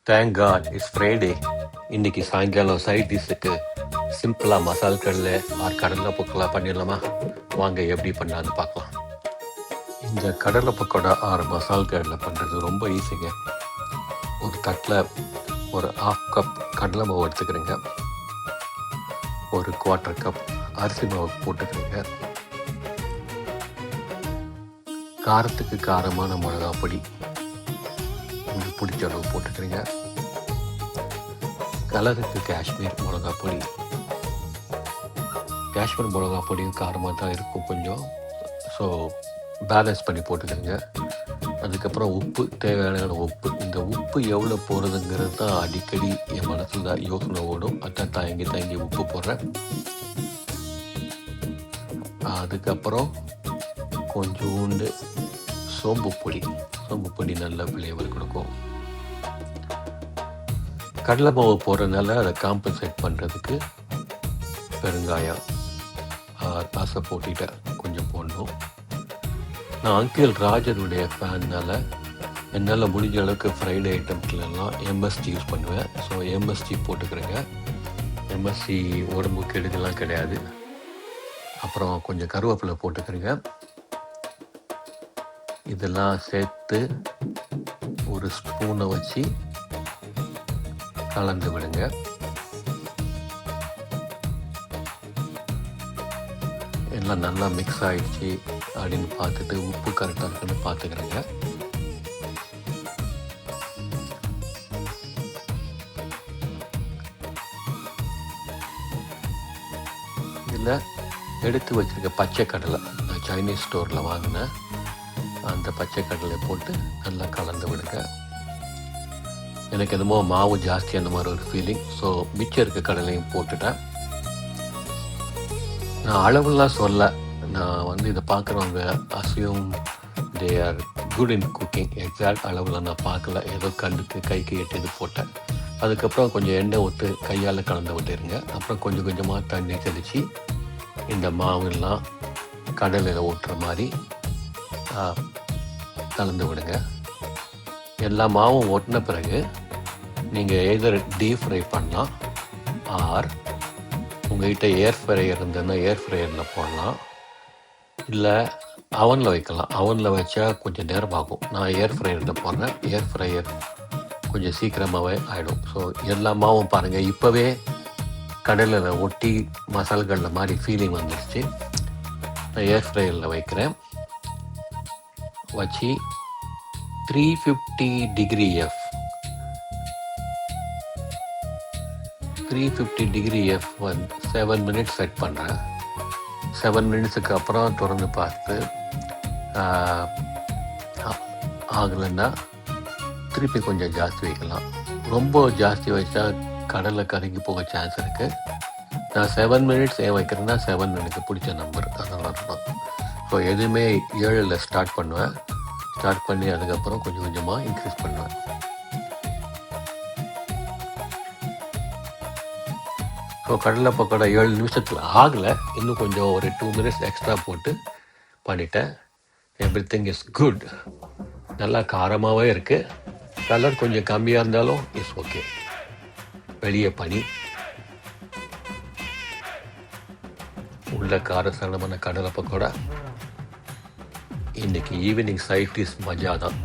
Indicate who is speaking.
Speaker 1: Thank God it's Friday. இன்னைக்கு சாயங்காலம் side டிஷ்ஷுக்கு சிம்பிளாக மசால் கடலை ஆர் கடலை பக்கோடா பண்ணிடலாமா? வாங்க எப்படி பண்ணலான்னு பார்க்கலாம். இந்த கடலை பக்கோடா ஆர் மசால் கடலை பண்ணுறது ரொம்ப ஈஸிங்க. ஒரு தட்டில் ஒரு 1/2 கப் கடலை மாவு எடுத்துக்கிறேங்க. ஒரு 1/4 கப் அரிசி மாவு போட்டுக்கிறேங்க. காரத்துக்கு காரமான மிளகா பொடி உங்களுக்கு பிடிச்ச அளவு போட்டுக்கிறீங்க. கலருக்கு காஷ்மீர் மிளகா பொடி. காஷ்மீர் மிளகா பொடியும் காரமாக தான் இருக்கும் கொஞ்சம். ஸோ பேலன்ஸ் பண்ணி போட்டுக்கிறேங்க. அதுக்கப்புறம் உப்பு, தேவையான உப்பு. இந்த உப்பு எவ்வளோ போடுறதுங்கிறது தான் அடிக்கடி என் மனசில் யோசனை ஓடும். அதான் தயங்கி உப்பு போடுறேன். அதுக்கப்புறம் கொஞ்சோண்டு சோம்பு பொடி நல்ல ஃப்ளேவர் கொடுக்கும். கடலை மாவு போடுறதுனால அதை காம்பன்சேட் பண்ணுறதுக்கு பெருங்காயம் ஆசை போட்டுட்டு கொஞ்சம் போடணும். நான் அங்கிள் ராஜனுடைய ஃபேன்னால் என்னால் முடிஞ்ச அளவுக்கு ஃப்ரைடு ஐட்டம்ஸ்லாம் எம்எஸ்டி யூஸ் பண்ணுவேன். ஸோ எம்எஸ்டி போட்டுக்கிறேங்க. எம்எஸ்டி உடம்புக்கு கெடுதலாம் கிடையாது. அப்புறம் கொஞ்சம் கருவேப்பிலை போட்டுக்கிறேங்க. இதெல்லாம் சேர்த்து ஒரு ஸ்பூனை வச்சு கலந்து விடுங்க. எல்லாம் நல்லா மிக்ஸ் ஆகிடுச்சு அப்படின்னு பார்த்துட்டு உப்பு கரெக்டாக இருக்குன்னு பார்த்துக்கிறேங்க. இதில் எடுத்து வச்சுருக்க பச்சை கடலை, நான் சைனீஸ் ஸ்டோரில் வாங்கினேன் அந்த பச்சை கடலை போட்டு நல்லா கலந்து விடுங்க. எனக்கு என்னமோ மாவு ஜாஸ்தி அந்த மாதிரி ஒரு ஃபீலிங். ஸோ மிச்சம் இருக்க கடலையும் போட்டுட்டேன். நான் அளவுலாம் சொல்ல. நான் இதை பார்க்குறவங்க assume they are good in cooking. Exact அளவில் நான் பார்க்கல. ஏதோ கண்டுக்கு கைக்கு எட்டு போட்டேன். அதுக்கப்புறம் கொஞ்சம் எண்ணெய் ஊற்று கையால் கலந்து விட்டுருங்க. அப்புறம் கொஞ்சம் கொஞ்சமாக தண்ணி தெளித்து இந்த மாவுலாம் கடலையில் ஊட்டுற மாதிரி கலந்து விடுங்க. எல்லா மாவும் ஒட்டின பிறகு நீங்கள் எதர் டீப் ஃப்ரை பண்ணலாம் ஆர் உங்கள்கிட்ட ஏர் ஃப்ரையர் இருந்ததுன்னா ஏர் ஃப்ரையரில் போடலாம். இல்லை அவனில் வைக்கலாம். அவனில் வச்சா கொஞ்சம் நேரம் ஆகும். நான் ஏர் ஃப்ரையரில் போடுறேன். ஏர் ஃப்ரையர் கொஞ்சம் சீக்கிரமாகவே ஆகிடும். ஸோ எல்லா மாவும் பாருங்கள் இப்போவே கடலில் ஒட்டி மசால்களில் மாதிரி ஃபீலிங் வந்துடுச்சு. நான் ஏர் ஃப்ரையரில் வைக்கிறேன். வச்சு 350 டிகிரி F 7 மினிட்ஸ் செட் பண்ணுறேன். 7 மினிட்ஸுக்கு அப்புறம் திறந்து பார்த்து ஆகலைன்னா திருப்பி கொஞ்சம் ஜாஸ்தி வைக்கலாம். ரொம்ப ஜாஸ்தி வச்சா கடலை கருகி போக சான்ஸ் இருக்குது. நான் 7 மினிட்ஸ் ஏன் வைக்கிறேன்னா 7 எனக்கு பிடிச்ச நம்பர், அதனால தான். ஸோ எதுவுமே 7 ஸ்டார்ட் பண்ணுவேன். ஸ்டார்ட் பண்ணி அதுக்கப்புறம் கொஞ்சம் கொஞ்சமாக இன்க்ரீஸ் பண்ணுவேன். ஸோ கடலை பக்கோடா 7 நிமிஷத்தில் ஆகலை. இன்னும் கொஞ்சம் ஒரு 2 மினிட்ஸ் எக்ஸ்ட்ரா போட்டு பண்ணிட்டேன். Every thing is good. நல்லா காரமாகவே இருக்குது. கலர் கொஞ்சம் கம்மியாக இருந்தாலும் இட்ஸ் ஓகே. வெளியே பனி, உள்ள காரசாரமான கடலை பக்கோடா. இன்னைக்கு ஈவினிங் சைட் டிஷ் மஜா தான்.